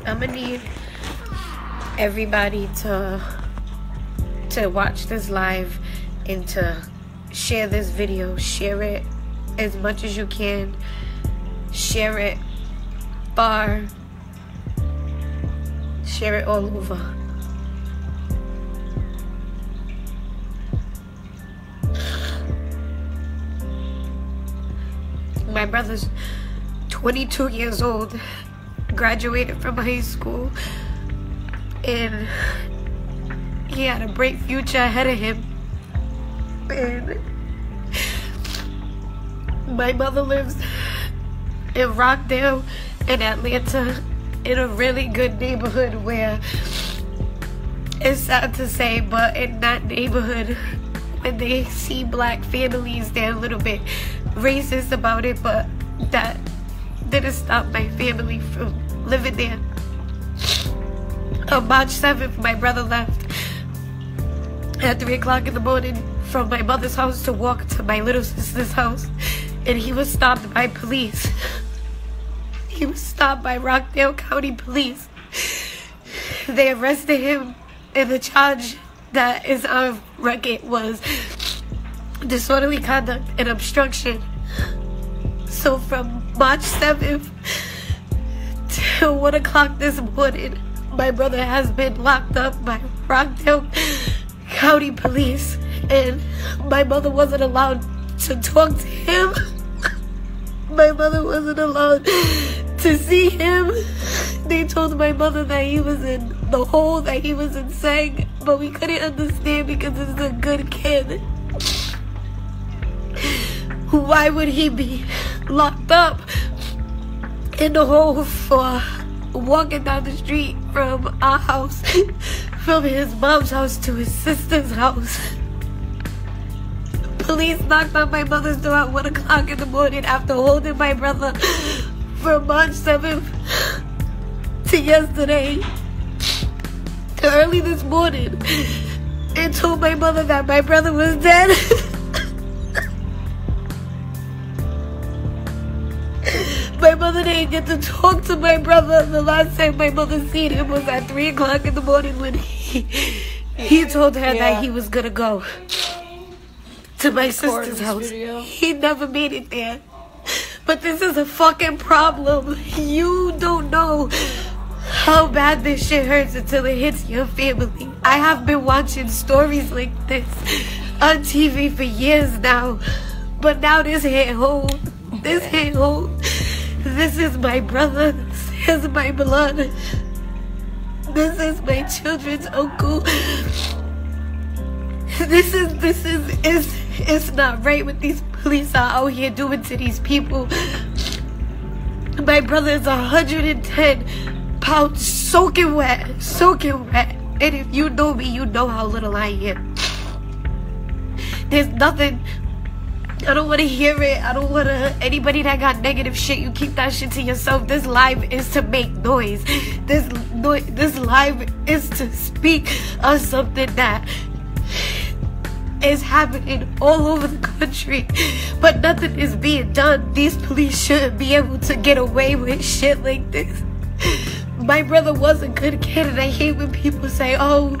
I'm gonna need everybody to watch this live and to share this video. Share it as much as you can. Share it far. Share it all over. My brother's 22 years old, graduated from high school, and he had a bright future ahead of him. And my mother lives in Rockdale in Atlanta, in a really good neighborhood where, it's sad to say, but in that neighborhood, when they see black families, they're a little bit racist about it, but that didn't stop my family from living there. On March 7th, my brother left at 3 o'clock in the morning from my mother's house to walk to my little sister's house, and he was stopped by police. He was stopped by Rockdale County Police. They arrested him, and the charge that is on record was disorderly conduct and obstruction. So from March 7th till 1 o'clock this morning, my brother has been locked up by Rockdale County Police, and my mother wasn't allowed to talk to him. My mother wasn't allowed to see him. They told my mother that he was in the hole, that he was insane, but we couldn't understand because he's a good kid. Why would he be locked up in the hole for walking down the street from our house, from his mom's house to his sister's house? Police knocked on my mother's door at 1 o'clock in the morning after holding my brother from March 7th to yesterday to early this morning, and told my mother that my brother was dead. My mother didn't get to talk to my brother. The last time my mother seen him was at 3 o'clock in the morning when he told her that he was gonna go to my sister's house. He never made it there. But this is a fucking problem. You don't know how bad this shit hurts until it hits your family. I have been watching stories like this on TV for years now, but now this hit home. This hit home. This is my brother. This is my blood. This is my children's uncle. It's not right what these police are out here doing to these people. My brother is 110 pounds soaking wet. And if you know me, you know how little I am. There's nothing. I don't want to hear it. I don't want to. Anybody that got negative shit, you keep that shit to yourself. This live is to make noise. This live is to speak on something that is happening all over the country, but nothing is being done. These police shouldn't be able to get away with shit like this. My brother was a good kid, and I hate when people say, oh,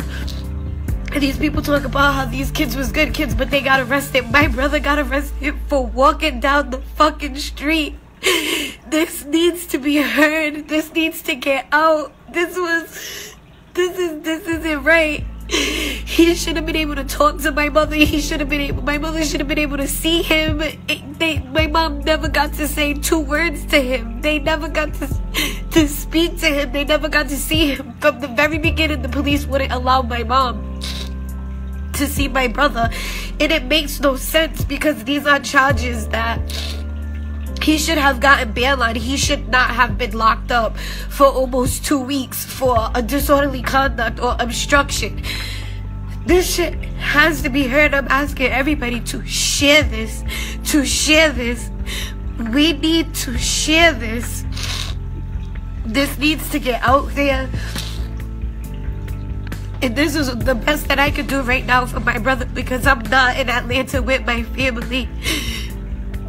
these people talk about how these kids was good kids, but they got arrested. My brother got arrested for walking down the fucking street. This needs to be heard. This needs to get out. This isn't right. He should have been able to talk to my mother. My mother should have been able to see him. My mom never got to say 2 words to him. They never got to speak to him. They never got to see him. From the very beginning, the police wouldn't allow my mom to see my brother. And it makes no sense because these are charges that he should have gotten bail on. He should not have been locked up for almost 2 weeks for a disorderly conduct or obstruction. This shit has to be heard. I'm asking everybody to share this. We need to share this. This needs to get out there. And this is the best that I could do right now for my brother because I'm not in Atlanta with my family.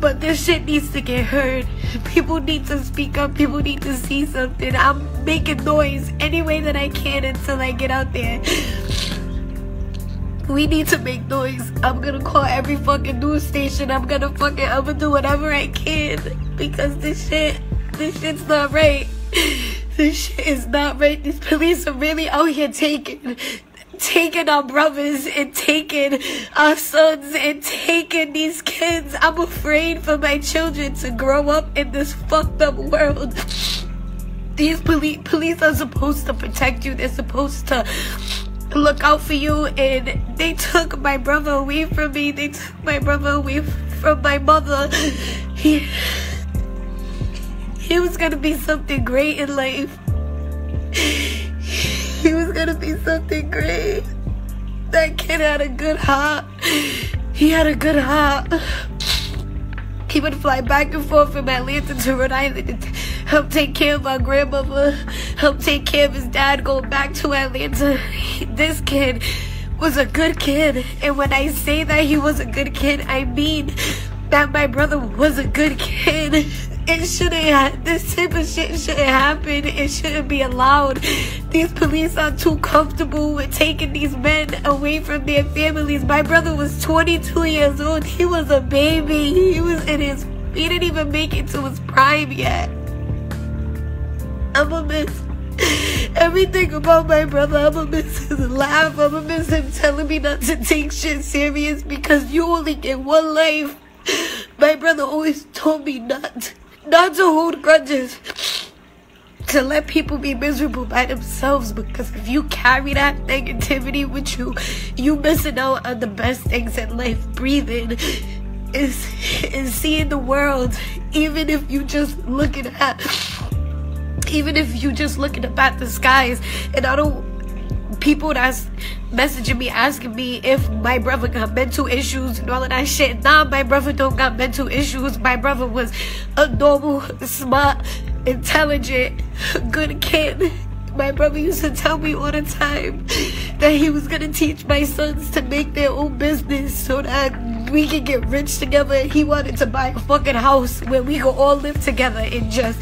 But this shit needs to get heard. People need to speak up. People need to see something. I'm making noise any way that I can until I get out there. We need to make noise. I'm gonna call every fucking news station. I'm gonna do whatever I can. Because this shit's not right. This shit is not right. These police are really out here taking our brothers and taking our sons and taking these kids. I'm afraid for my children to grow up in this fucked up world. These police are supposed to protect you. They're supposed to look out for you, and they took my brother away from me. They took my brother away from my mother. He was gonna be something great in life. He was gonna be something great. That kid had a good heart. He had a good heart. He would fly back and forth from Atlanta to Rhode Island and help take care of our grandmother, help take care of his dad going back to Atlanta. This kid was a good kid. And when I say that he was a good kid, I mean that my brother was a good kid. It shouldn't this type of shit shouldn't happen. It shouldn't be allowed. These police are too comfortable with taking these men away from their families. My brother was 22 years old. He was a baby. He didn't even make it to his prime yet. I'ma miss everything about my brother. I'ma miss his laugh. I'ma miss him telling me not to take shit serious because you only get one life. My brother always told me not to hold grudges, to let people be miserable by themselves, because if you carry that negativity with you, you missing out on the best things in life. Breathing is seeing the world. Even if you just looking up at the skies. And people that's messaging me asking me if my brother got mental issues and all of that shit. Nah, my brother don't got mental issues. My brother was a normal, smart, intelligent, good kid. My brother used to tell me all the time that he was gonna teach my sons to make their own business so that we could get rich together. He wanted to buy a fucking house where we could all live together and just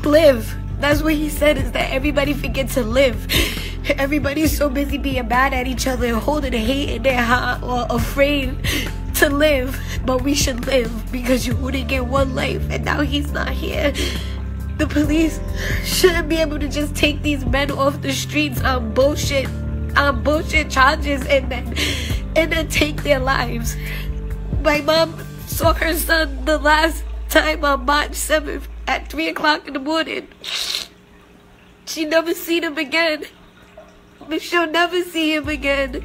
live. That's what he said, is that everybody forget to live. Everybody's so busy being mad at each other and holding hate in their heart or afraid to live. But we should live because you only get one life, and now he's not here. The police shouldn't be able to just take these men off the streets on bullshit charges and then take their lives. My mom saw her son the last time on March 7th at 3 o'clock in the morning. She never seen him again. But she'll never see him again.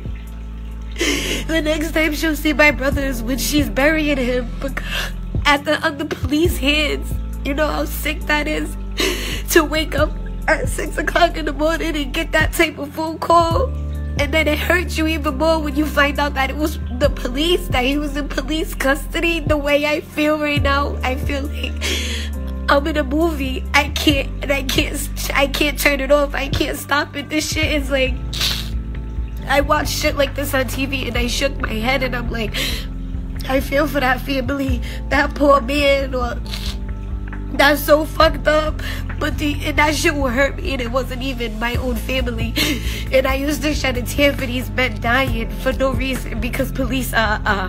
The next time she'll see my brother is when she's burying him on the police hands. You know how sick that is? To wake up at 6 o'clock in the morning and get that type of phone call. And then it hurts you even more when you find out that it was the police, that he was in police custody. The way I feel right now, I feel like I'm in a movie. I can't turn it off. I can't stop it. This shit is like, I watch shit like this on TV and I shook my head and I'm like, I feel for that family, that poor man, or that's so fucked up. And that shit will hurt me, and it wasn't even my own family. And I used to shed a tear for these men dying for no reason because police are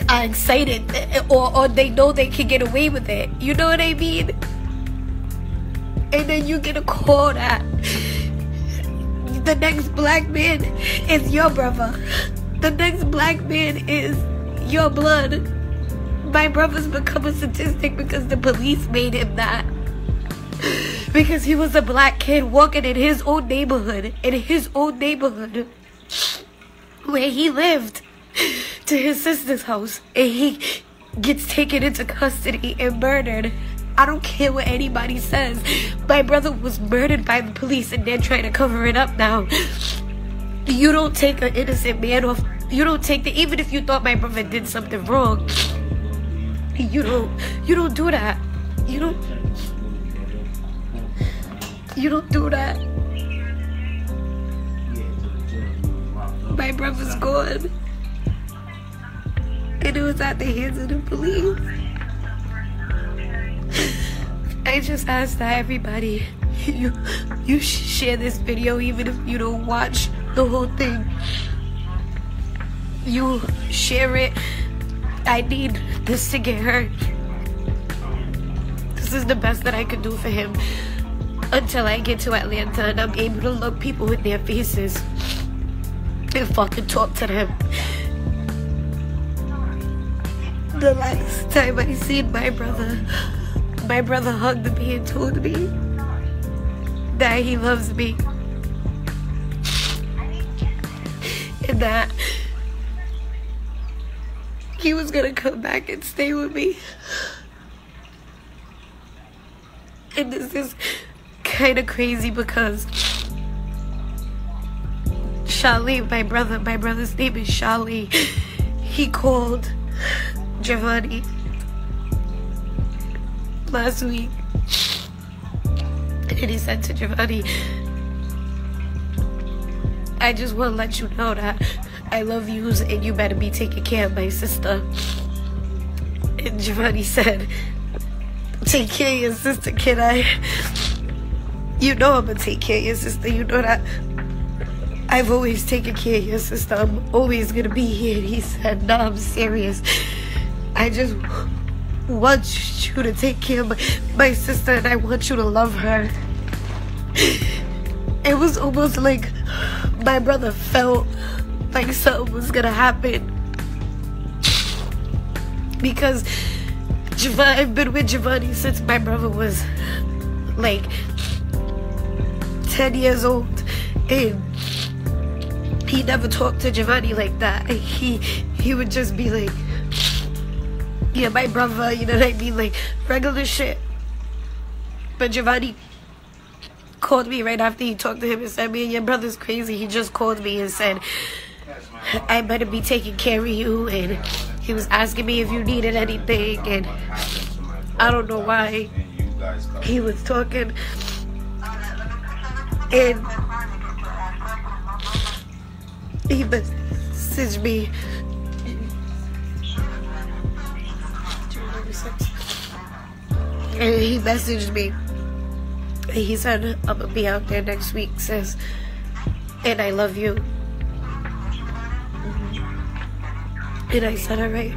excited, or they know they can get away with it. You know what I mean? And then you get a call that the next black man is your brother. The next black man is your blood. My brother's become a statistic because the police made him that. Because he was a black kid walking in his own neighborhood, where he lived, to his sister's house, and he gets taken into custody and murdered. I don't care what anybody says. My brother was murdered by the police and they're trying to cover it up now. You don't take an innocent man off. You don't take even if you thought my brother did something wrong. You don't do that. You don't do that. My brother's gone. And and it was at the hands of the police. I just ask that everybody, you share this video, even if you don't watch the whole thing. You share it. I need this to get heard. This is the best that I could do for him until I get to Atlanta and I'm able to look people in their faces and fucking talk to them. The last time I seen my brother hugged me and told me that he loves me and that he was gonna come back and stay with me. And this is kind of crazy because Shali, my brother's name is Shali. He called Giovanni last week and he said to Giovanni, I just want to let you know that I love you and you better be taking care of my sister. And Giovanni said, take care of your sister, can I? You know I'm gonna take care of your sister. You know that I've always taken care of your sister. I'm always gonna be here. And he said, no, I'm serious. I just want you to take care of my sister and I want you to love her. It was almost like my brother felt like something was gonna happen. Because I've been with Giovanni since my brother was like 10 years old. And he never talked to Giovanni like that. He would just be like, yeah, my brother, you know what I mean? Like, regular shit. But Giovanni called me right after he talked to him and said, man, your brother's crazy. He just called me and said, I better be taking care of you. And he was asking me if you needed anything. And I don't know why he was talking. And he messaged me. And he messaged me. And he said, I'm gonna be out there next week, sis. And I love you. And I said, alright.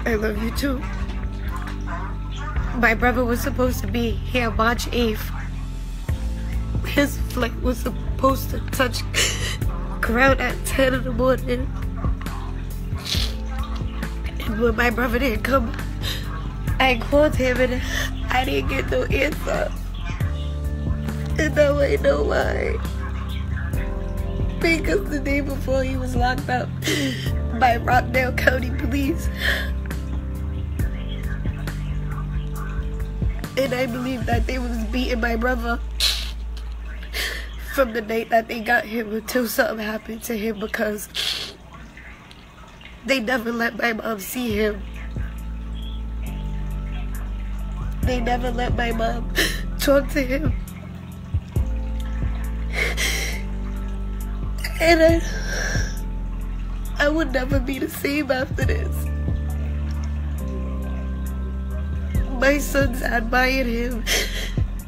I love you too. My brother was supposed to be here March 8th. His flight was supposed to touch ground at 10 in the morning. And when my brother didn't come, I called him and I didn't get no answer. And now I know why. Because the day before he was locked up by Rockdale County Police. And I believe that they was beating my brother from the night that they got him until something happened to him, because they never let my mom see him. They never let my mom talk to him. And I would never be the same after this. My sons admired him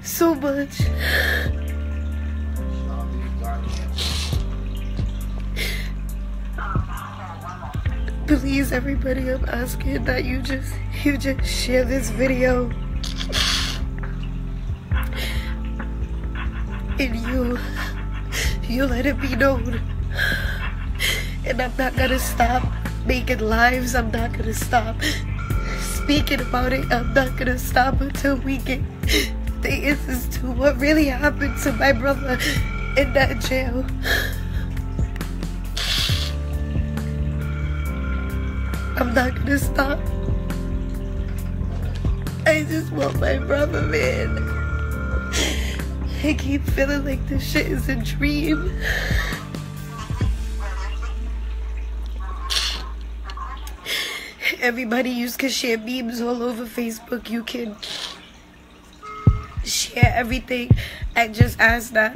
so much. Please, everybody, I'm asking that you just share this video. And you let it be known. And I'm not gonna stop making lives. I'm not gonna stop speaking about it. I'm not gonna stop until we get the answers to what really happened to my brother in that jail. I'm not gonna stop. I just want my brother, man. I keep feeling like this shit is a dream. Everybody, you can share memes all over Facebook. You can share everything. I just ask that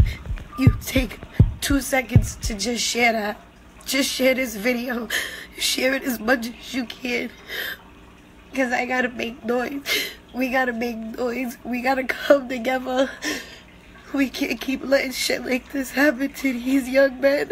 you take 2 seconds to just share that. just share this video. Share it as much as you can. Because I gotta make noise. We gotta make noise. We gotta come together. We can't keep letting shit like this happen to these young men.